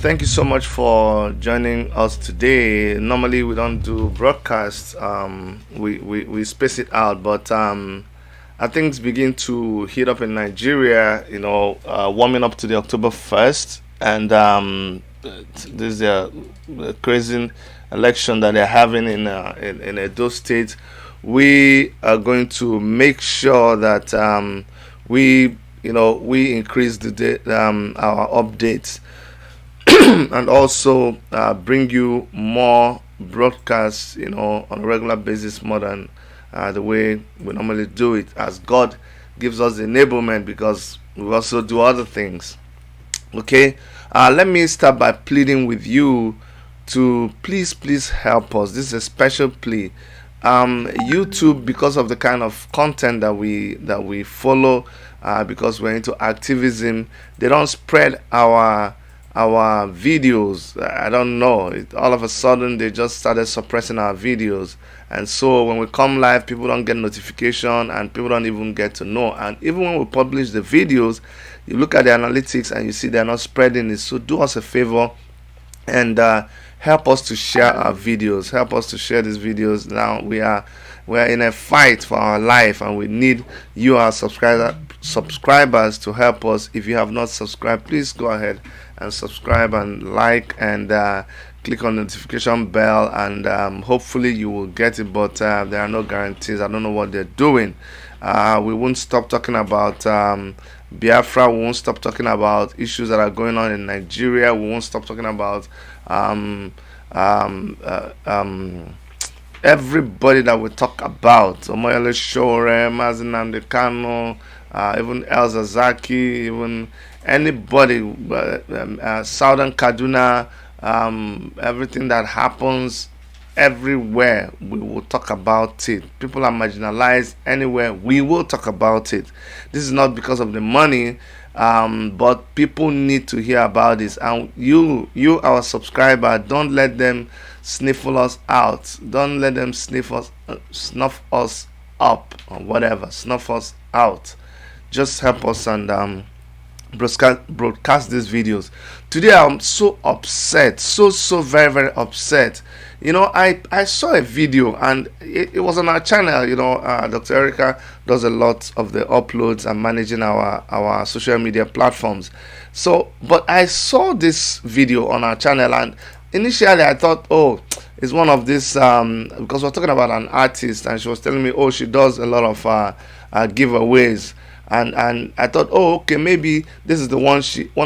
Thank you so much for joining us today. Normally, we don't do broadcasts. We space it out, but as things begin to heat up in Nigeria, warming up to the October 1st, and this is a crazy election that they're having in Edo State. We are going to make sure that we increase our updates and also bring you more broadcasts, on a regular basis, more than the way we normally do it, as God gives us the enablement, because we also do other things. Okay, let me start by pleading with you to please help us. This is a special plea. YouTube, because of the kind of content that we follow, because we're into activism, they don't spread our videos. I don't know, all of a sudden they just started suppressing our videos, and so when we come live, people don't get notification and people don't even get to know. And even when we publish the videos, you look at the analytics and you see they're not spreading it. So do us a favor and help us to share our videos. Help us to share these videos. Now we're in a fight for our life, and we need you, our subscribers, to help us. If you have not subscribed, please go ahead and subscribe and like, and click on the notification bell, and hopefully you will get it. But there are no guarantees. I don't know what they're doing. We won't stop talking about Biafra. We won't stop talking about issues that are going on in Nigeria. We won't stop talking about everybody that we talk about. Omoyele Shore, Mazinam Kano, even El Zazaki, even anybody, Southern Kaduna, everything that happens everywhere, we will talk about it. People are marginalized anywhere, we will talk about it. This is not because of the money, but people need to hear about this. And you our subscriber, don't let them sniffle us out. Don't let them snuff us up, or whatever, snuff us out. Just help us and broadcast these videos. Today I'm so upset, so very, very upset. I saw a video, and it was on our channel. Dr. Erica does a lot of the uploads and managing our social media platforms. But I saw this video on our channel, and initially I thought, oh, it's one of this, because we're talking about an artist, and she was telling me, oh, she does a lot of giveaways. And I thought, oh, okay, maybe this is one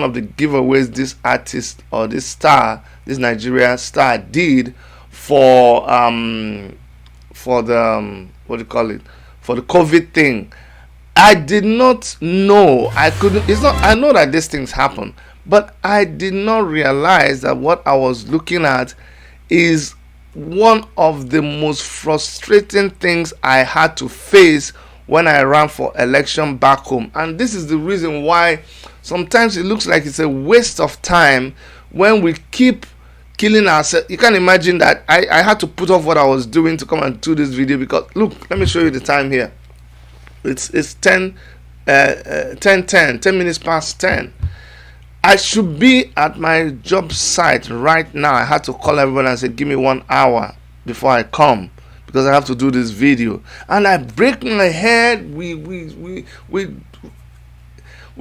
of the giveaways this artist, or this star, this Nigerian star, did for the what do you call it, for the COVID thing. I did not know. I know that these things happen, but I did not realize that what I was looking at is one of the most frustrating things I had to face when I ran for election back home. And this is the reason why sometimes it looks like it's a waste of time when we keep killing ourselves. You can imagine that I had to put off what I was doing to come and do this video, because look, let me show you the time here. It's 10 minutes past 10. I should be at my job site right now. I had to call everyone and say, give me 1 hour before I come, because I have to do this video. And I break my head. We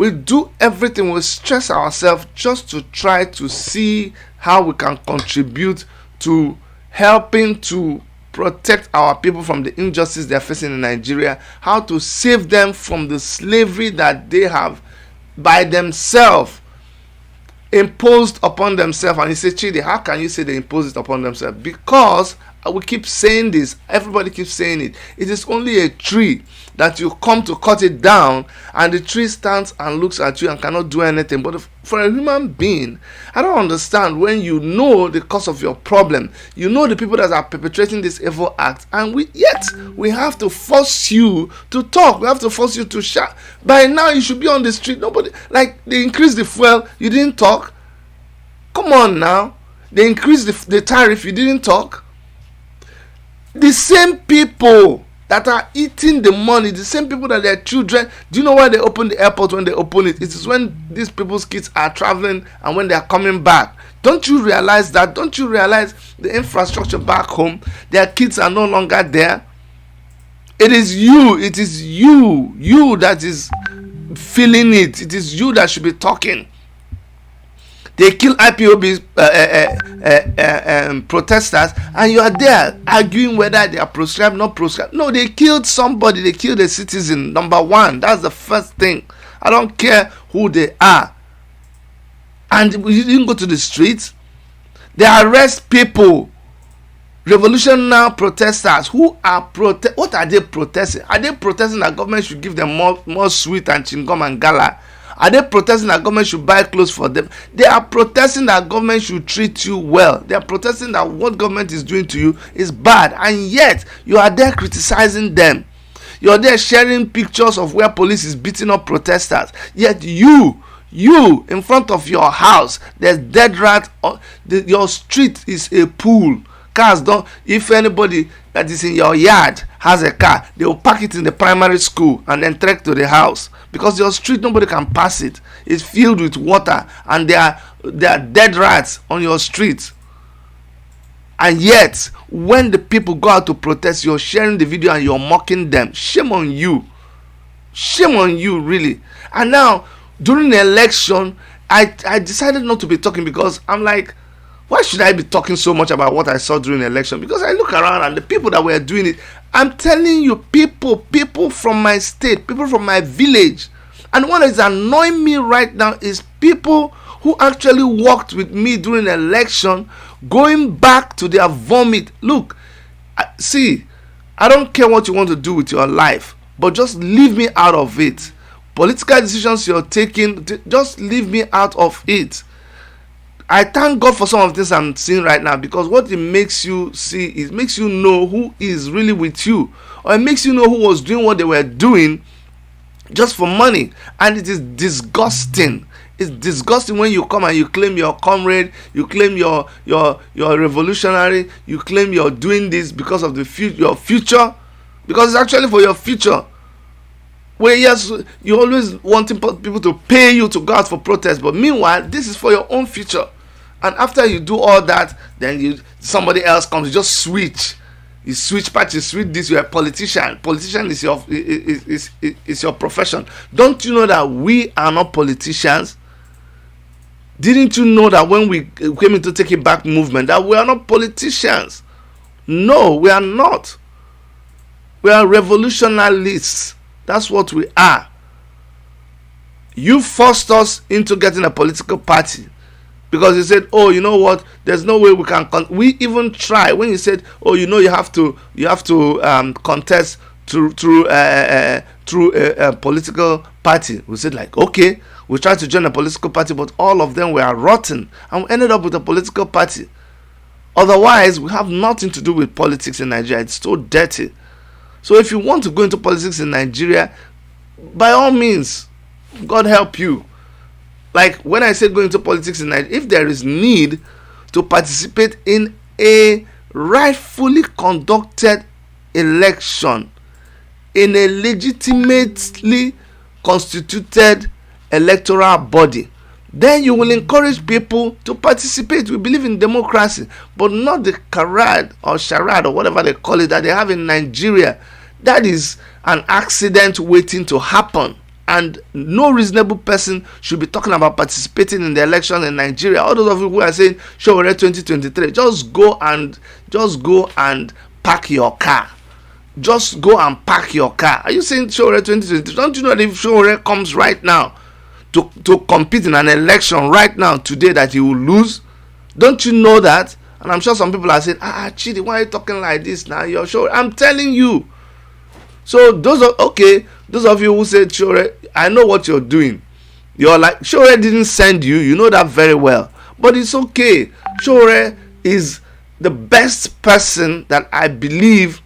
do everything. We stress ourselves just to try to see how we can contribute to helping to protect our people from the injustice they're facing in Nigeria, how to save them from the slavery that they have by themselves imposed upon themselves. And he said, Chidi, how can you say they imposed it upon themselves? Because we keep saying this, everybody keeps saying it. It is only a tree that you come to cut it down, and the tree stands and looks at you and cannot do anything. But for a human being, I don't understand, when you know the cause of your problem, you know the people that are perpetrating this evil act, and yet we have to force you to talk. We have to force you to shout. By now you should be on the street. Nobody, like, they increased the fuel, you didn't talk. Come on now. They increased the tariff, you didn't talk. The same people that are eating the money, the same people that their children, do you know why they open the airport? When they open it, it is when these people's kids are traveling and when they are coming back. Don't you realize that? Don't you realize the infrastructure back home? Their kids are no longer there. It is you that is feeling it. It is you that should be talking. They kill IPOB protesters, and you are there arguing whether they are proscribed, not proscribed. No, they killed somebody. They killed a citizen. Number one, that's the first thing. I don't care who they are. And you didn't go to the streets. They arrest people, revolutionary protesters who are what are they protesting? Are they protesting that government should give them more sweet and chingom and gala? Are they protesting that government should buy clothes for them? They are protesting that government should treat you well. They are protesting that what government is doing to you is bad, and yet you are there criticizing them. You're there sharing pictures of where police is beating up protesters. Yet you in front of your house, there's dead rat. Your street is a pool. Cars don't. If anybody that is in your yard has a car, they will park it in the primary school and then trek to the house, because your street, nobody can pass it. It's filled with water, and there are dead rats on your street. And yet, when the people go out to protest, you're sharing the video and you're mocking them. Shame on you. Shame on you, really. And now, during the election, I decided not to be talking, because I'm like, why should I be talking so much about what I saw during the election? Because I look around and the people that were doing it, I'm telling you, people from my state, people from my village. And what is annoying me right now is people who actually worked with me during the election going back to their vomit. Look, see, I don't care what you want to do with your life, but just leave me out of it. Political decisions you're taking, just leave me out of it. I thank God for some of the things I'm seeing right now, because what it makes you see is makes you know who is really with you, or it makes you know who was doing what they were doing just for money. And it is disgusting. It's disgusting when you come and you claim your comrade, you claim your revolutionary, you claim you're doing this because of your future, because it's actually for your future. Where yes, you always wanting people to pay you to go out for protest, but meanwhile, this is for your own future. And after you do all that, then somebody else comes, you just switch. You switch parties, switch this. You're a politician. Politician is your profession. Don't you know that we are not politicians? Didn't you know that when we came into Take It Back movement, that we are not politicians? No, we are not. We are revolutionalists. That's what we are. You forced us into getting a political party because you said, "Oh, you know what? There's no way we can." We even try when you said, "Oh, you know, you have to contest through a political party." We said, like, okay, we tried to join a political party, but all of them were rotten, and we ended up with a political party. Otherwise, we have nothing to do with politics in Nigeria. It's so dirty. So if you want to go into politics in Nigeria, by all means, God help you. Like when I say go into politics in Nigeria, if there is need to participate in a rightfully conducted election, in a legitimately constituted electoral body, then you will encourage people to participate. We believe in democracy, but not the charade or whatever they call it that they have in Nigeria. That is an accident waiting to happen, and no reasonable person should be talking about participating in the election in Nigeria. All those of you who are saying Showore 2023, just go and park your car. Just go and park your car. Are you saying Showore 2023? Don't you know that if Showore comes right now to compete in an election right now today, that he will lose? Don't you know that? And I'm sure some people are saying, Chidi, why are you talking like this now? You're sure. I'm telling you. So those of you who said Showore, I know what you're doing. You're like, Showore didn't send you. You know that very well. But it's okay. Showore is the best person that I believe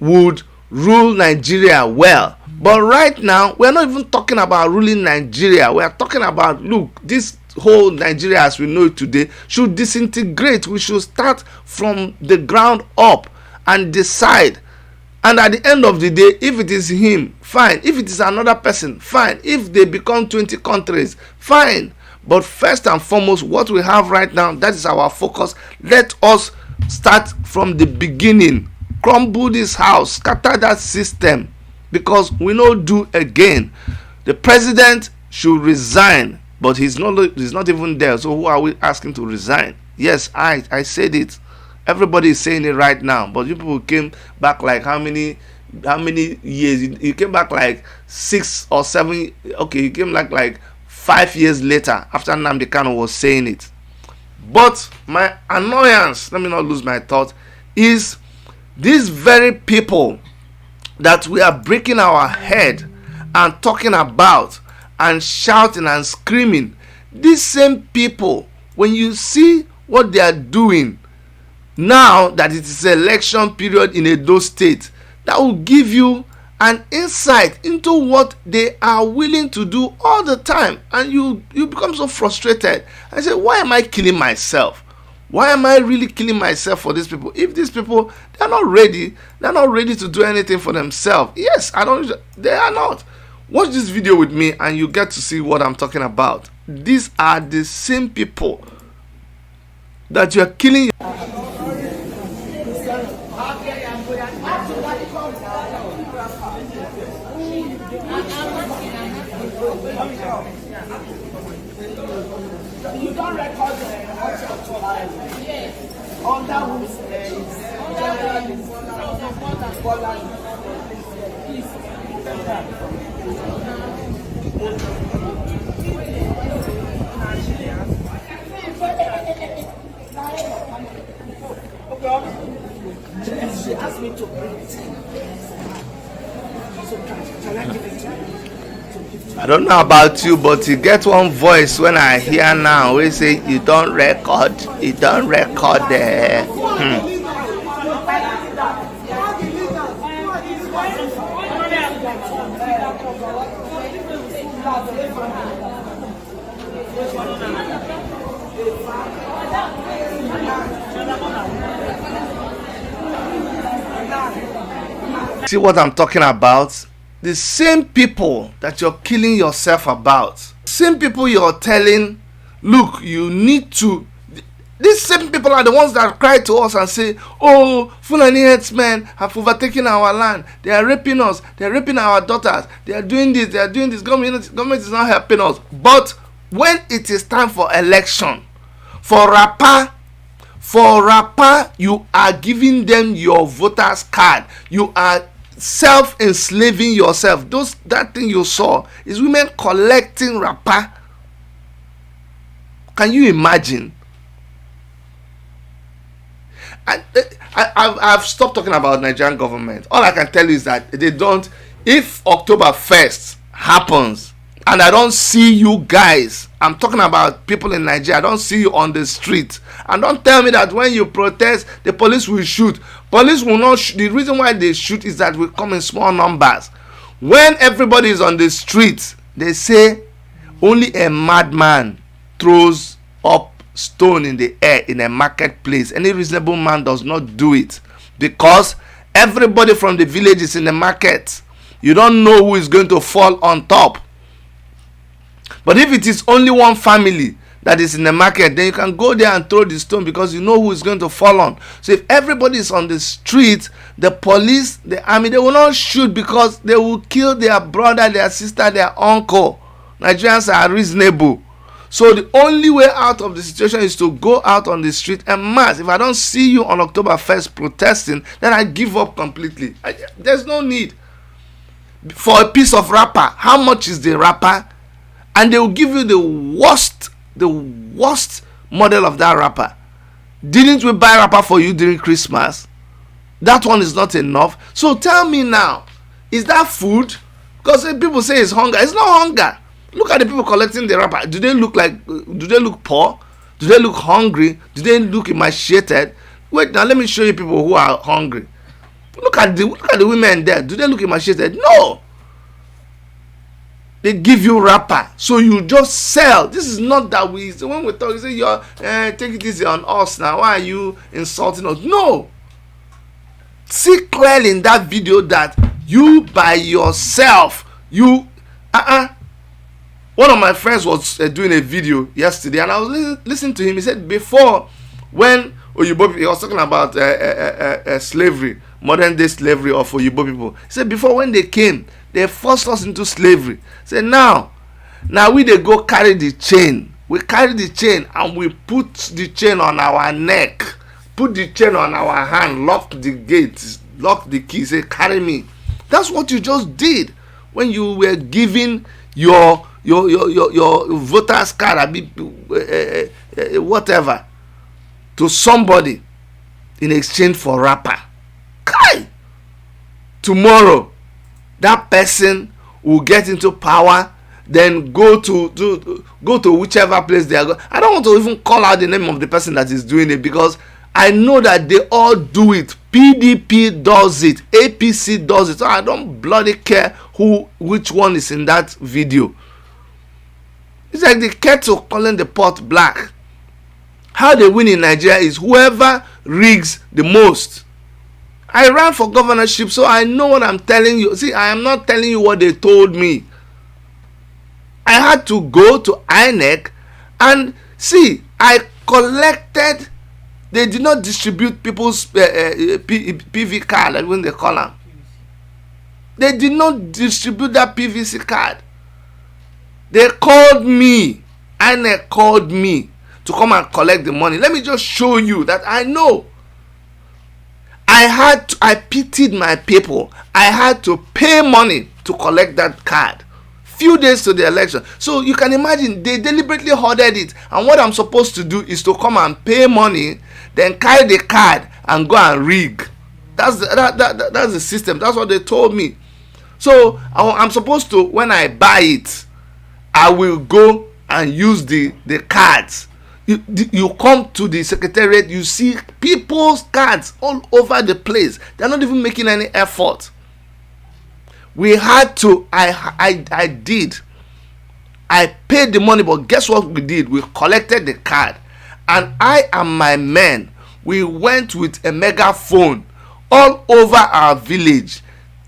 would rule Nigeria well. But right now, we're not even talking about ruling Nigeria. We are talking about, look, this whole Nigeria as we know it today should disintegrate. We should start from the ground up and decide. And at the end of the day, if it is him, fine. If it is another person, fine. If they become 20 countries, fine. But first and foremost, what we have right now, that is our focus. Let us start from the beginning. Crumble this house, scatter that system, because we no do again. The president should resign, but he's not even there. So who are we asking to resign? Yes, I said it. Everybody is saying it right now. But you people came back like how many years? You came back like 6 or 7. Okay, you came like 5 years later after Nnamdi Kanu was saying it. But my annoyance, let me not lose my thought, is these very people that we are breaking our head and talking about and shouting and screaming. These same people, when you see what they are doing now that it is election period in Edo State, that will give you an insight into what they are willing to do all the time, and you become so frustrated. I say, why am I killing myself? Why am I really killing myself for these people? If these people, they're not ready to do anything for themselves. Yes, they are not. Watch this video with me and you get to see what I'm talking about. These are the same people that you're killing. You don't record under whose she asked me to bring it. So can I give it to you? I don't know about you, but you get one voice when I hear now. We say you don't record there. See what I'm talking about? The same people that you're killing yourself about, same people you're telling, look, you need to. These same people are the ones that cry to us and say, oh, Fulani headsmen have overtaken our land. They are raping us. They are raping our daughters. They are doing this. They are doing this. Government is not helping us. But when it is time for election, for rapper, you are giving them your voters card. You are self-enslaving yourself. That thing you saw is women collecting wrapper. Can you imagine? I've stopped talking about Nigerian government. All I can tell you is that they don't. If October 1st happens and I don't see you guys, I'm talking about people in Nigeria, I don't see you on the street, and don't tell me that when you protest the police will shoot. Police will not the reason why they shoot is that we come in small numbers. When everybody is on the street, they say only a madman throws up stone in the air in a marketplace. Any reasonable man does not do it, because everybody from the village is in the market. You don't know who is going to fall on top. But if it is only one family that is in the market, then you can go there and throw the stone, because you know who is going to fall on. So if everybody is on the street, the police, the army, they will not shoot, because they will kill their brother, their sister, their uncle. Nigerians are reasonable. So the only way out of the situation is to go out on the street and mass. If I don't see you on October 1st protesting, then I give up completely. There's no need for a piece of wrapper. How much is the wrapper? And they will give you the worst model of that wrapper. Didn't we buy wrapper for you during Christmas? That one is not enough. So tell me now, is that food? Because people say it's hunger. It's not hunger. Look at the people collecting the wrapper. Do they look poor? Do they look hungry? Do they look emaciated? Wait, now let me show you people who are hungry. Look at the women there. Do they look emaciated? No. They give you wrapper, so you just sell. This is not that we. So when we talk, you say you're take it easy on us now. Why are you insulting us? No. See clearly in that video that you by yourself, One of my friends was doing a video yesterday, and I was listening to him. He said before, when Oyibo, he was talking about slavery, modern day slavery of Oyibo people. He said before, when they came, they forced us into slavery. He said now we they go carry the chain. We carry the chain and we put the chain on our neck, put the chain on our hand, lock the gate, lock the key, say carry me. That's what you just did when you were giving your voter's card, whatever, to somebody in exchange for wrapper. Kai! Tomorrow, that person will get into power, then go to whichever place they are going. I don't want to even call out the name of the person that is doing it, because I know that they all do it. PDP does it, APC does it. So I don't bloody care which one is in that video. It's like the kettle calling the pot black. How they win in Nigeria is whoever rigs the most. I ran for governorship, so I know what I'm telling you. See, I am not telling you what they told me. I had to go to INEC and see, I collected. They did not distribute people's PV card, like when they call them. They did not distribute that PVC card. They called me. INEC called me to come and collect the money. Let me just show you that I know. I pitied my people. I had to pay money to collect that card. Few days to the election. So you can imagine they deliberately hoarded it. And what I'm supposed to do is to come and pay money, then carry the card and go and rig. That's the system. That's what they told me. So I'm supposed to, when I buy it, I will go and use the cards. You come to the secretariat, you see people's cards all over the place. They're not even making any effort. We had to, I did. I paid the money, but guess what we did? We collected the card. And I and my men, we went with a megaphone all over our village,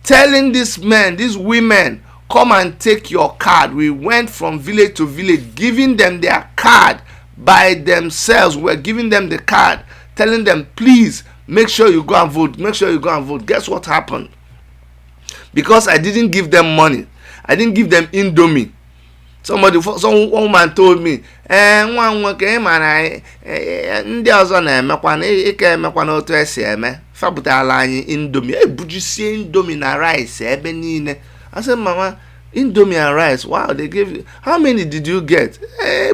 telling these men, these women, come and take your card. We went from village to village, giving them their card by themselves. We're giving them the card, telling them, please, make sure you go and vote. Make sure you go and vote. Guess what happened? Because I didn't give them money, I didn't give them Indomie. Some woman told me, ndị ọzọ na-emekwana ike emekwana otu esi eme fapụtala anyị Indomie, ebujusie Indomie na rice ebe niile. I said, Mama, Indomie and rice, wow, they gave you, how many did you get?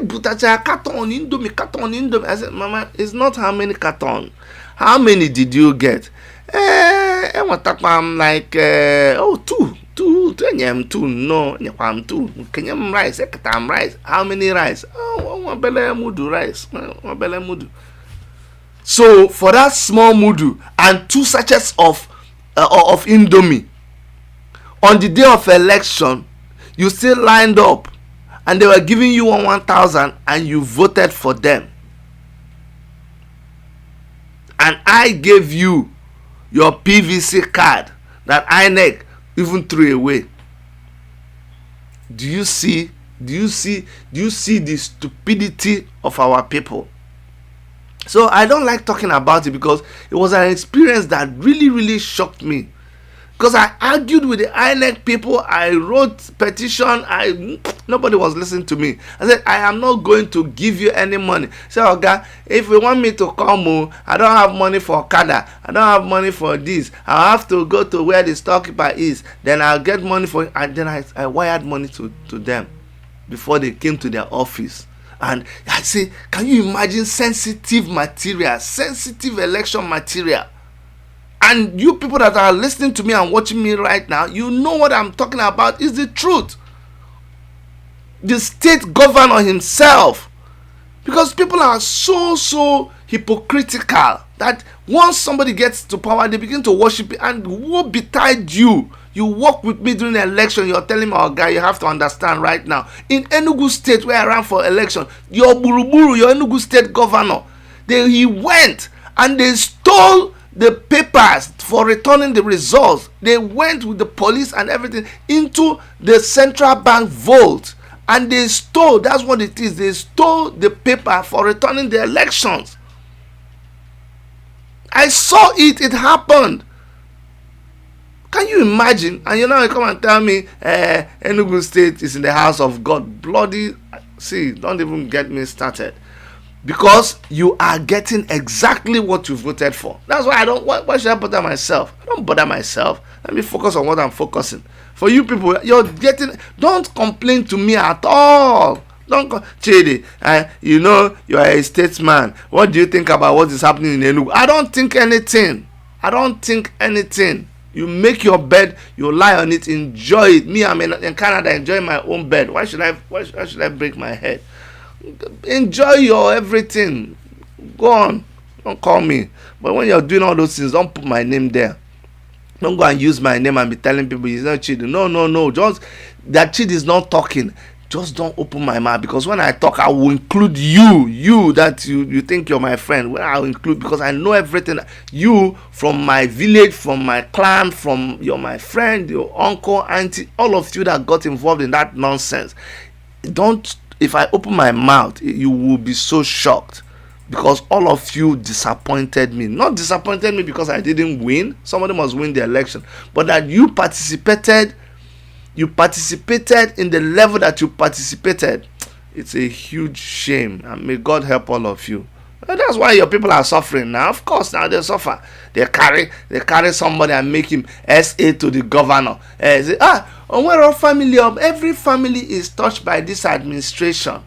Butacha carton Indomie. I said, Mama, it's not how many carton, how many did you get? I'm like, two. No, two. Kenyam rice, ekatam rice. How many rice? One bele mudu rice. One bele mudu. So for that small mudu and 2 sachets of Indomie, on the day of election, you still lined up, and they were giving you 1,000, and you voted for them. And I gave you your PVC card that INEC even threw away. Do you see the stupidity of our people? So I don't like talking about it, because it was an experience that really shocked me. Because I argued with the INEC people, I wrote petition, nobody was listening to me. I said, I am not going to give you any money. So, okay, if you want me to come, I don't have money for Kada, I don't have money for this, I'll have to go to where the storekeeper is, then I'll get money for it. And then I wired money to them before they came to their office. And I say, can you imagine sensitive material, sensitive election material? And you people that are listening to me and watching me right now, you know what I'm talking about is the truth. The state governor himself. Because people are so hypocritical that once somebody gets to power, they begin to worship it. And woe betide you. You work with me during the election, you're telling me, oh guy, you have to understand right now. In Enugu State, where I ran for election, your Buruburu, your Enugu State governor, he went and they stole the papers for returning the results. They went with the police and everything into the central bank vault And they stole, that's what it is, they stole the paper for returning the elections. I saw it, it happened. Can you imagine? And you now come and tell me Enugu State is in the house of God. Bloody, see, don't even get me started. Because you are getting exactly what you voted for. That's why I don't, why should I bother myself? I don't bother myself. Let me focus on what I'm focusing. For you people, you're getting, don't complain to me at all. Don't Chidi, you know, you are a statesman. What do you think about what is happening in Enugu? I don't think anything. I don't think anything. You make your bed, you lie on it, enjoy it. Me, I'm in Canada, enjoying my own bed. Why should I break my head? Enjoy your everything. Go on. Don't call me. But when you're doing all those things, don't put my name there. Don't go and use my name and be telling people he's not cheating. No. Just that Chidi is not talking. Just don't open my mouth, because when I talk, I will include you that you think you're my friend. Well, I'll include, because I know everything. You from my village, from my clan, you're my friend, your uncle, auntie, all of you that got involved in that nonsense. Don't, if I open my mouth, you will be so shocked, because all of you disappointed me. Not disappointed me because I didn't win. Somebody must win the election, but that you participated in the level that you participated. It's a huge shame, and may God help all of you. And that's why your people are suffering now. Of course, now they suffer. They carry somebody and make him SA to the governor. Say, we're all family of, every family is touched by this administration.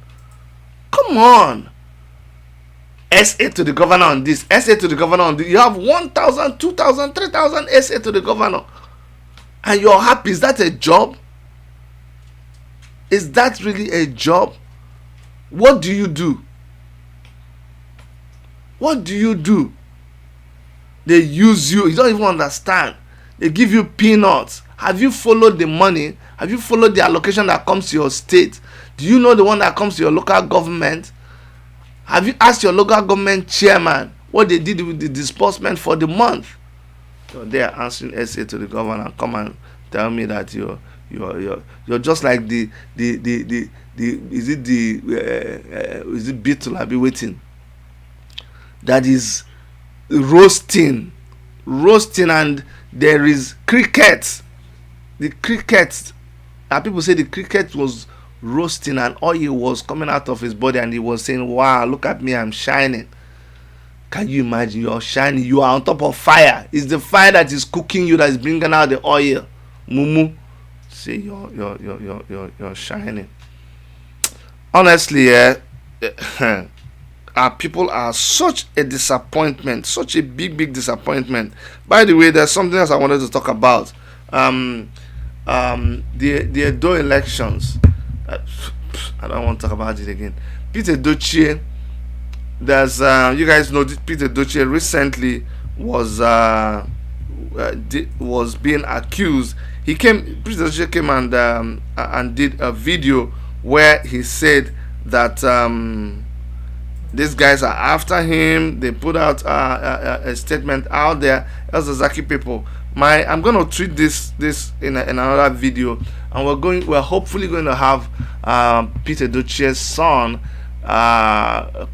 Come on. SA to the governor on this, SA to the governor on this. You have 1,000, 2,000, 3,000 SA to the governor. And you're happy. Is that a job? Is that really a job? What do you do? What do you do? They use you. You don't even understand. They give you peanuts. Have you followed the money? Have you followed the allocation that comes to your state? Do you know the one that comes to your local government? Have you asked your local government chairman what they did with the disbursement for the month? So they are answering essay to the governor. Come and tell me that you're just like the is it beetle I'll be waiting, that is roasting, and there is cricket. The cricket, and people say the cricket was roasting and oil was coming out of his body, and he was saying, wow, look at me, I'm shining. Can you imagine? You're shining, you are on top of fire. It's the fire that is cooking you, that is bringing out the oil. Mumu, see, you're shining. Honestly, our people are such a disappointment, such a big disappointment. By the way, there's something else I wanted to talk about. The Edo elections. I don't want to talk about it again. Peter Dochie, there's you guys know Peter Dochie recently was being accused. Peter Dochie came and did a video where he said that these guys are after him. They put out a statement out there. Elzazaki people, I'm going to treat this in another video, and we're hopefully going to have Peter Dochie's son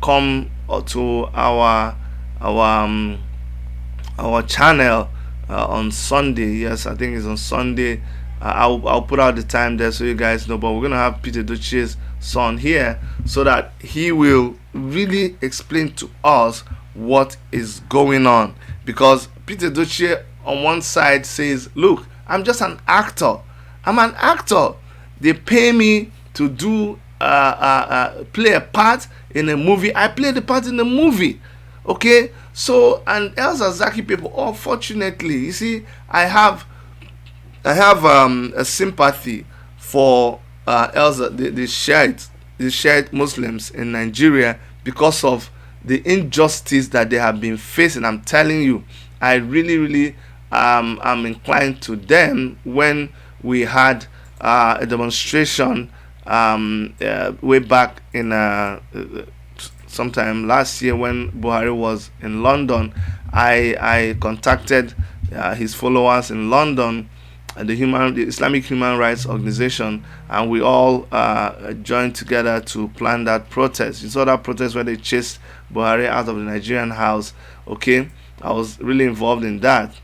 come to our channel on Sunday. Yes, I think it's on Sunday. I'll put out the time there so you guys know, but we're going to have Peter Dochie's son here so that he will really explain to us what is going on, because Peter Dochie on one side says, look, I'm just an actor. I'm an actor. They pay me to do play a part in a movie. I play the part in the movie. Okay, so, and Elzazaki people, unfortunately, you see, I have a sympathy for the Shiite Muslims in Nigeria, because of the injustice that they have been facing. I'm telling you, I really am inclined to them. When we had a demonstration way back in sometime last year when Buhari was in London, I contacted his followers in London, the Islamic Human Rights Organization, and we all joined together to plan that protest. You saw that protest where they chased Buhari out of the Nigerian house. Okay, I was really involved in that.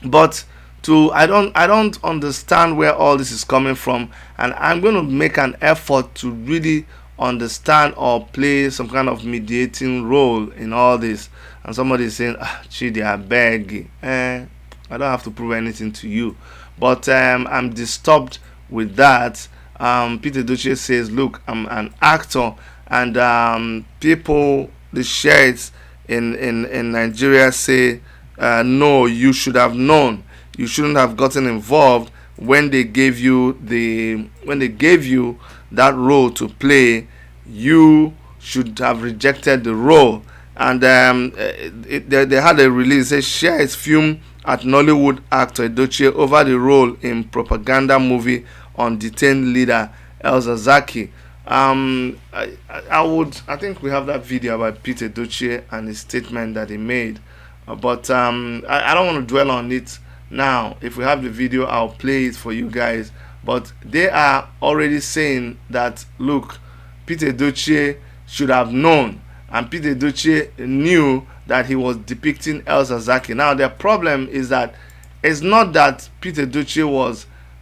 But I don't understand where all this is coming from, and I'm going to make an effort to really understand or play some kind of mediating role in all this. And somebody is saying, Chidi, I beg, I don't have to prove anything to you. But I'm disturbed with that. Peter Duce says, look, I'm an actor, and people, the sheikhs in Nigeria say, no, you should have known. You shouldn't have gotten involved when they gave you that role to play. You should have rejected the role. And they had a release. It says sheikhs fume at Nollywood actor Edochie over the role in propaganda movie on detained leader El Zazaki. I think we have that video about Peter Edochie and his statement that he made. But I don't want to dwell on it now. If we have the video, I'll play it for you guys. But they are already saying that, look, Peter Edochie should have known, and Peter Edochie knew that he was depicting El Zazaki. Now, the problem is that it's not that Peter Edochie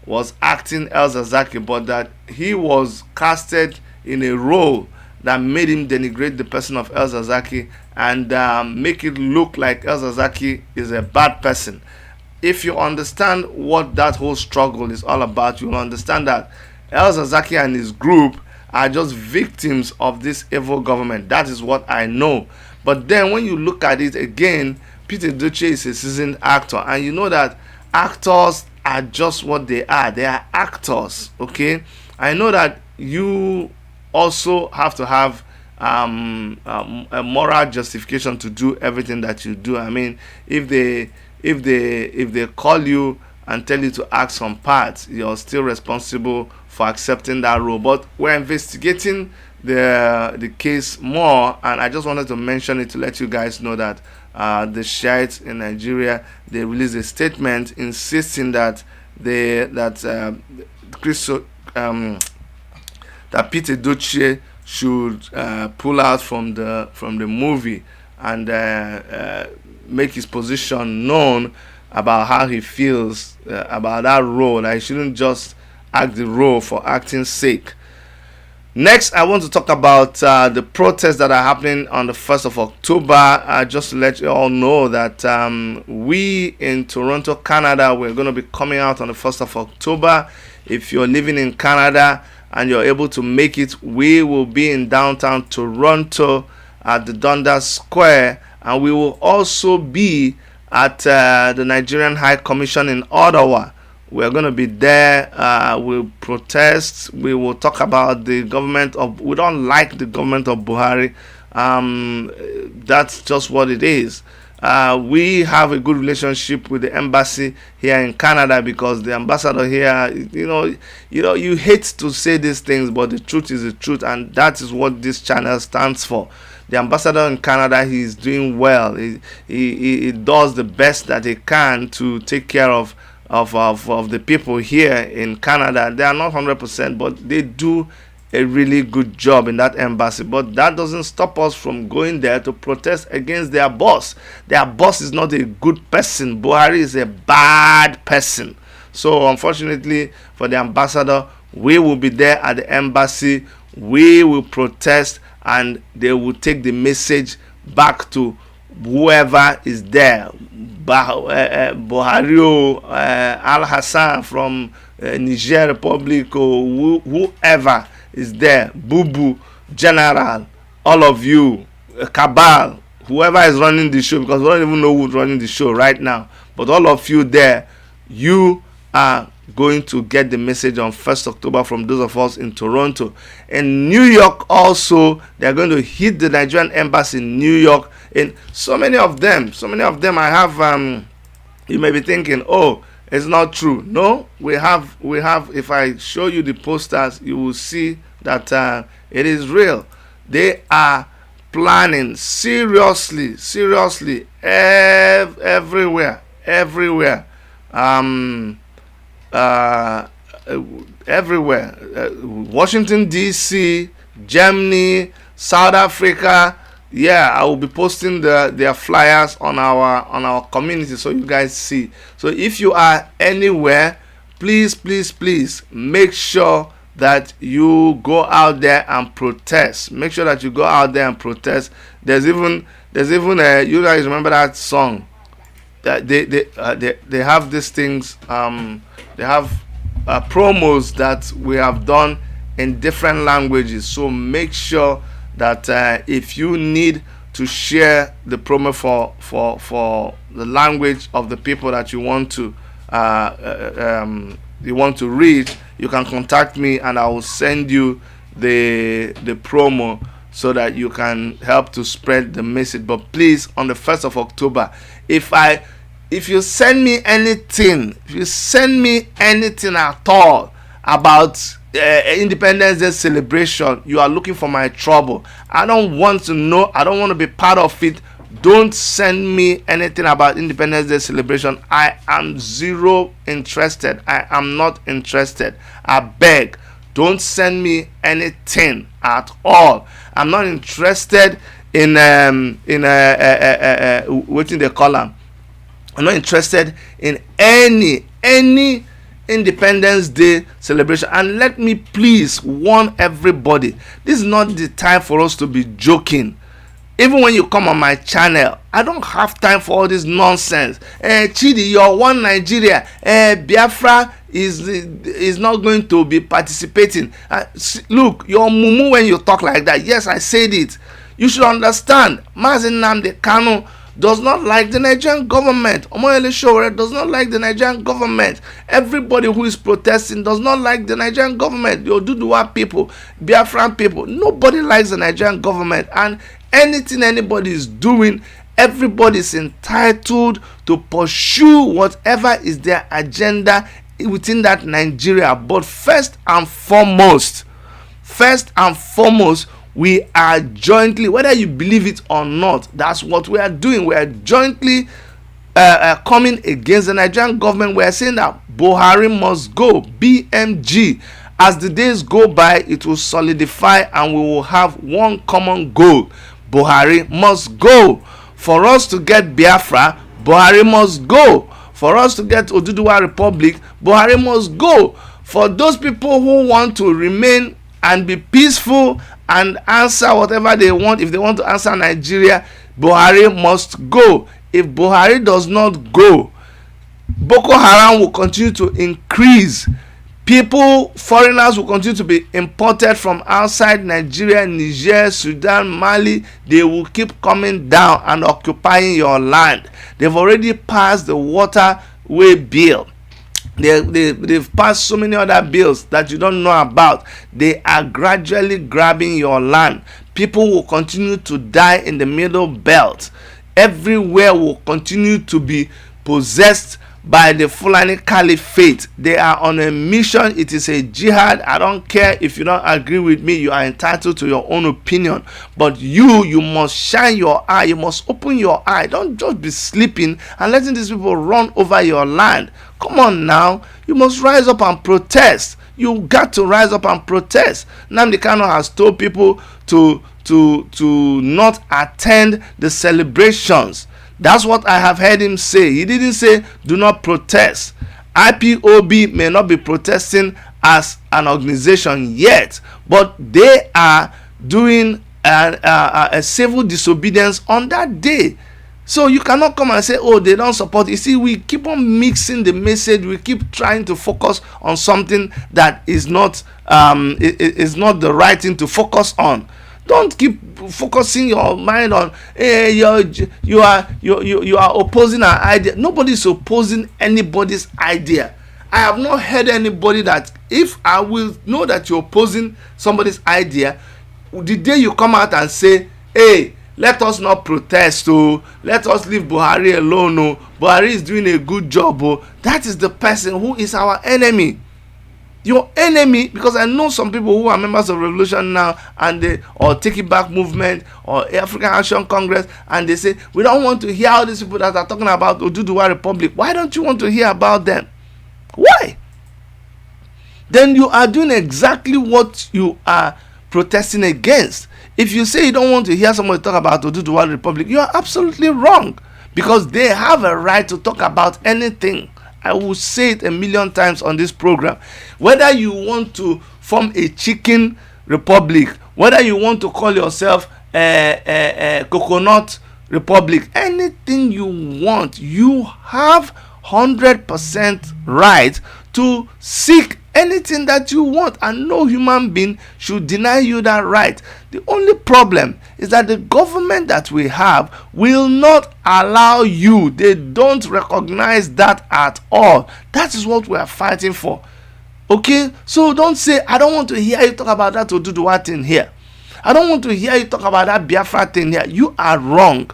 was acting El Zazaki, but that he was casted in a role that made him denigrate the person of El Zazaki and make it look like El Zazaki is a bad person. If you understand what that whole struggle is all about, you'll understand that El Zazaki and his group are just victims of this evil government. That is what I know. But then when you look at it again, Peter Edochie is a seasoned actor, and you know that actors are just what they are. They are actors, okay? I know that you also have to have a moral justification to do everything that you do. I mean, if they call you and tell you to act some parts, you're still responsible for accepting that role. But we're investigating the case more, and I just wanted to mention it to let you guys know that the Shiites in Nigeria, they released a statement insisting that that Peter Edochie should pull out from the movie and make his position known about how he feels about that role. That he shouldn't just act the role for acting's sake. Next, I want to talk about the protests that are happening on the 1st of October. Just to let you all know that we in Toronto, Canada, we're going to be coming out on the 1st of October. If you're living in Canada and you're able to make it, we will be in downtown Toronto at the Dundas Square, and we will also be at the Nigerian High Commission in Ottawa. We're going to be there. We'll protest. We will talk about the government of. We don't like the government of Buhari. That's just what it is. We have a good relationship with the embassy here in Canada, because the ambassador here, you hate to say these things, but the truth is the truth, and that is what this channel stands for. The ambassador in Canada, he is doing well. He does the best that he can to take care of the people here in Canada. They are not 100%, but they do a really good job in that embassy. But that doesn't stop us from going there to protest against their boss. Their boss is not a good person. Buhari is a bad person. So unfortunately for the ambassador, we will be there at the embassy. We will protest, and they will take the message back to whoever is there. Buhari, Al Hassan from Niger Republic, or whoever is there, Bubu, General, all of you, Cabal, whoever is running the show, because we don't even know who's running the show right now, but all of you there, you are going to get the message on 1st October from those of us in Toronto. In New York also, they're going to hit the Nigerian embassy in New York. And so many of them I have, you may be thinking, oh, it's not true. No, we have, if I show you the posters, you will see that it is real. They are planning seriously, everywhere. uh, everywhere. Washington D.C., Germany, South Africa. Yeah, I will be posting their flyers on our community so you guys see. So if you are anywhere, please make sure that you go out there and protest. Make sure that you go out there and protest. There's even you guys remember that song that they have these things. They have promos that we have done in different languages. So make sure that if you need to share the promo for the language of the people that you want to reach, you can contact me and I will send you the promo so that you can help to spread the message. But please, on the 1st of October, if you send me anything, at all about Independence Day celebration, you are looking for my trouble. I don't want to know. I don't want to be part of it. Don't send me anything about Independence Day celebration. I am zero interested. I am not interested. I beg, don't send me anything at all. I'm not interested in what they call them. I'm not interested in any Independence Day celebration. And let me please warn everybody, this is not the time for us to be joking. Even when you come on my channel, I don't have time for all this nonsense. Chidi, you're one Nigeria. Biafra is not going to be participating. Look, you're mumu when you talk like that. Yes, I said it. You should understand. Mazi Nnamdi Kanu does not like the Nigerian government. Omoyele Sowore does not like the Nigerian government. Everybody who is protesting does not like the Nigerian government. The Oduduwa people, Biafran people, nobody likes the Nigerian government. And anything anybody is doing, everybody is entitled to pursue whatever is their agenda within that Nigeria. But first and foremost, we are jointly, whether you believe it or not, that's what we are doing. We are jointly coming against the Nigerian government. We are saying that Buhari must go, BMG. As the days go by, it will solidify and we will have one common goal. Buhari must go. For us to get Biafra, Buhari must go. For us to get Oduduwa Republic, Buhari must go. For those people who want to remain and be peaceful and answer whatever they want, if they want to answer Nigeria, Buhari must go. If Buhari does not go, Boko Haram will continue to increase. Foreigners will continue to be imported from outside Nigeria, Niger, Sudan, Mali. They will keep coming down and occupying your land. They've already passed the waterway bill. They've passed so many other bills that you don't know about. They are gradually grabbing your land. People will continue to die in the middle belt. Everywhere will continue to be possessed by the Fulani Caliphate. They are on a mission. It is a jihad. I don't care if you don't agree with me. You are entitled to your own opinion. But you must shine your eye. You must open your eye. Don't just be sleeping and letting these people run over your land. Come on now. You must rise up and protest. You got to rise up and protest. Nnamdi Kanu has told people to not attend the celebrations. That's what I have heard him say. He didn't say do not protest. IPOB may not be protesting as an organization yet, but they are doing a civil disobedience on that day. So you cannot come and say, oh, they don't support. You see, we keep on mixing the message. We keep trying to focus on something that is not the right thing to focus on. Don't keep focusing your mind on you are opposing an idea. Nobody is opposing anybody's idea. I have not heard anybody that if I will know that you're opposing somebody's idea, the day you come out and say, hey, let us not protest, let us leave Buhari alone, Buhari is doing a good job, that is the person who is our enemy. Your enemy, because I know some people who are members of Revolution now and or Take It Back movement or African Action Congress, and they say we don't want to hear all these people that are talking about Oduduwa Republic. Why don't you want to hear about them? Why? then you are doing exactly what you are protesting against. If you say you don't want to hear somebody talk about Oduduwa Republic, you are absolutely wrong, because they have a right to talk about anything. I will say it a million times on this program. Whether you want to form a chicken republic, whether you want to call yourself a coconut republic, anything you want, you have 100% right to seek anything that you want, and no human being should deny you that right. The only problem is that the government that we have will not allow you. They don't recognize that at all. That is what we are fighting for. Okay, so don't say, I don't want to hear you talk about that Oduduwa thing here. I don't want to hear you talk about that Biafra thing here. You are wrong.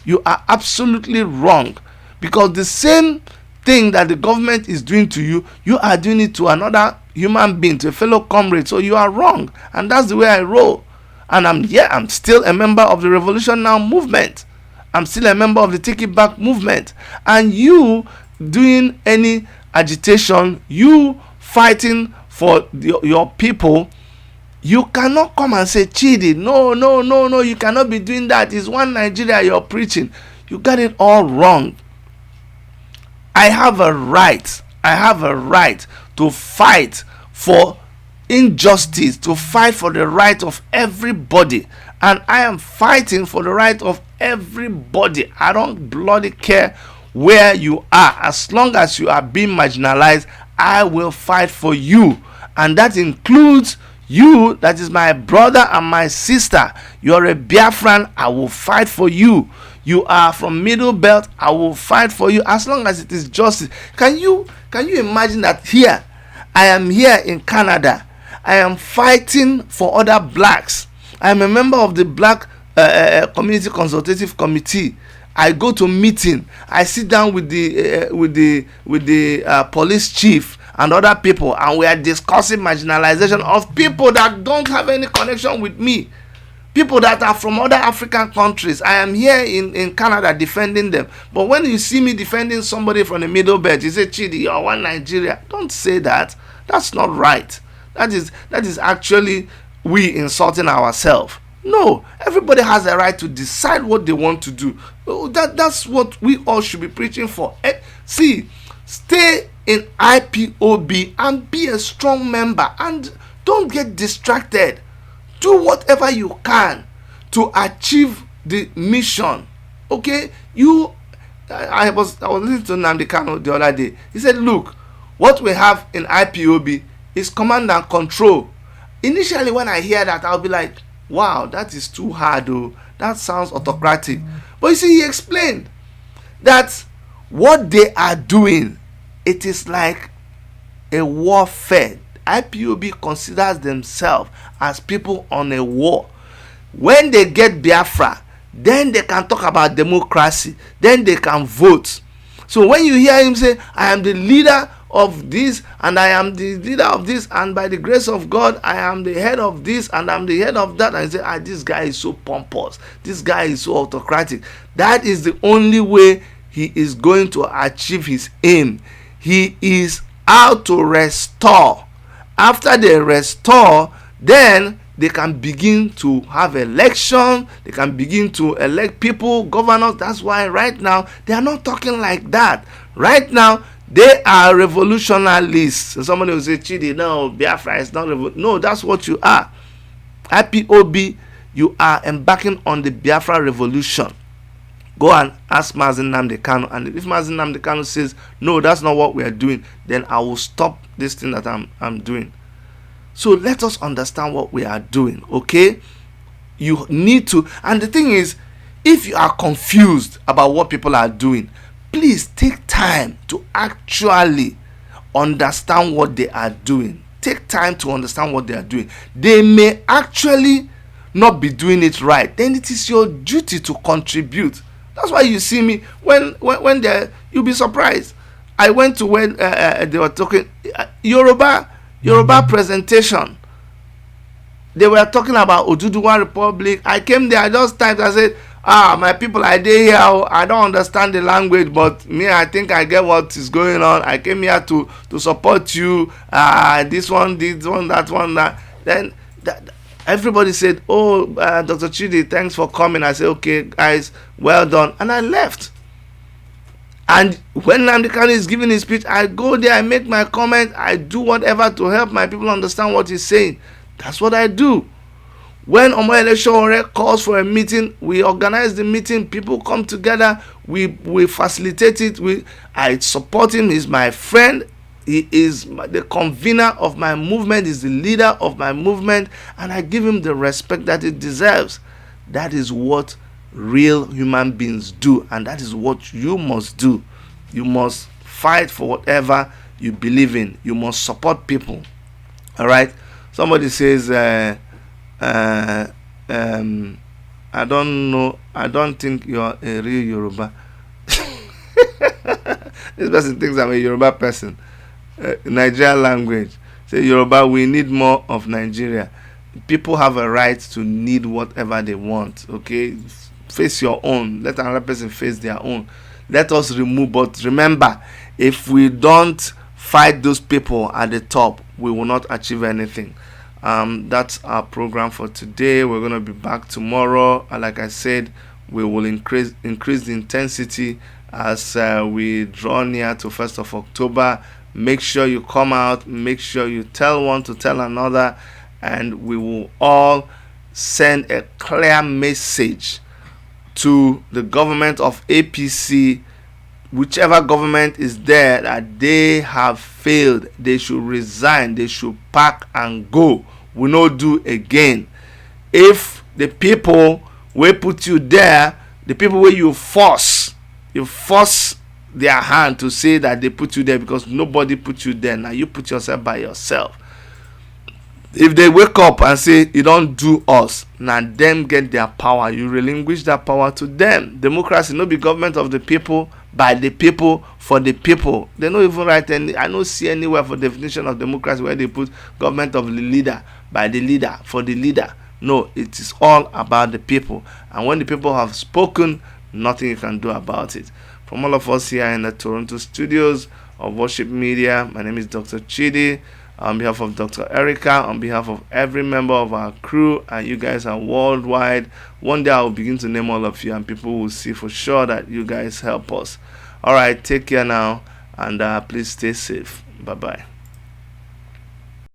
You are absolutely wrong, because the same thing that the government is doing to you, you are doing it to another human being, to a fellow comrade. So you are wrong, and that's the way I roll. And I'm still a member of the Revolution Now movement. I'm still a member of the Take It Back movement. And you doing any agitation, you fighting for your people, you cannot come and say, Chidi, no, you cannot be doing that. It's one Nigeria you're preaching. You got it all wrong. I have a right to fight for injustice, to fight for the right of everybody. And I am fighting for the right of everybody. I don't bloody care where you are. As long as you are being marginalized, I will fight for you. And that includes you, that is my brother and my sister. You're a Biafran, I will fight for you. You are from Middle Belt, I will fight for you, as long as it is justice. Can you imagine that here, I am here in Canada, I am fighting for other blacks. I am a member of the Black Community Consultative Committee. I go to meeting, I sit down with the police chief and other people, and we are discussing marginalization of people that don't have any connection with me. People that are from other African countries. I am here in Canada defending them. But when you see me defending somebody from the Middle Belt, you say, Chidi, you're one Nigeria. Don't say that. That's not right. That is actually we insulting ourselves. No, everybody has a right to decide what they want to do. That's what we all should be preaching for. See, stay in IPOB and be a strong member, and don't get distracted. Do whatever you can to achieve the mission. Okay? I was listening to Nnamdi Kanu the other day. He said, look, what we have in IPOB is command and control. Initially, when I hear that, I'll be like, wow, that is too hard, though. That sounds autocratic. But you see, he explained that what they are doing, it is like a warfare. IPOB considers themselves as people on a war. When they get Biafra, then they can talk about democracy, then they can vote. So when you hear him say, I am the leader of this, and I am the leader of this, and by the grace of God, I am the head of this, and I'm the head of that, and you say, this guy is so pompous, this guy is so autocratic. That is the only way he is going to achieve his aim. He is out to restore. After they restore, then they can begin to have election. They can begin to elect people, governors. That's why right now they are not talking like that. Right now they are revolutionalists. So somebody will say, Chidi, no, Biafra is not no, that's what you are. IPOB, you are embarking on the Biafra revolution. Go and ask Mazi Nnamdi Kanu, and if Mazi Nnamdi Kanu says, no, that's not what we are doing, then I will stop this thing that I'm doing. So let us understand what we are doing, okay? You need to, and the thing is, if you are confused about what people are doing, please take time to actually understand what they are doing. Take time to understand what they are doing. They may actually not be doing it right. Then it is your duty to contribute. That's why you see me when you'll be surprised. I went to when they were talking Yoruba presentation. They were talking about Oduduwa Republic. I came there, I just typed, I said, My people, I dey here. I don't understand the language, but me, I think I get what is going on. I came here to support you. This one, that one, that. Then everybody said, "Oh, Dr. Chidi, thanks for coming." I said, "Okay, guys, well done," and I left. And when Nnamdi Kanu is giving his speech, I go there, I make my comment, I do whatever to help my people understand what he's saying. That's what I do. When Omoyele Sowore calls for a meeting, we organize the meeting, people come together, we facilitate it. I support him, he's my friend, he is the convener of my movement, he's the leader of my movement, and I give him the respect that he deserves. That is what real human beings do, and that is what you must do. You must fight for whatever you believe in. You must support people. All right. Somebody says, I don't know. I don't think you're a real Yoruba. This person thinks I'm a Yoruba person. Nigerian language. Say Yoruba, we need more of Nigeria. People have a right to need whatever they want. Okay, face your own. Let another person face their own. Let us remove. But remember, if we don't fight those people at the top, we will not achieve anything. That's our program for today. We're going to be back tomorrow. Like I said, we will increase the intensity as we draw near to 1st of October. Make sure you come out. Make sure you tell one to tell another. And we will all send a clear message to the government of APC, whichever government is there, that they have failed. They should resign. They should pack and go. We no do again. If the people will put you there, the people where you force their hand to say that they put you there, because nobody put you there. Now you put yourself by yourself. If they wake up and say you don't do us, now them get their power, you relinquish that power to them. Democracy no be government of the people, by the people, for the people. They don't even write any. I don't see anywhere for definition of democracy where they put government of the leader, by the leader, for the leader. No, it is all about the people. And when the people have spoken, nothing you can do about it. From all of us here in the Toronto studios of Worship Media, my name is Dr. Chidi. On behalf of Dr. Erica, on behalf of every member of our crew, and you guys are worldwide. One day I will begin to name all of you, and people will see for sure that you guys help us. All right, take care now, and please stay safe. Bye-bye.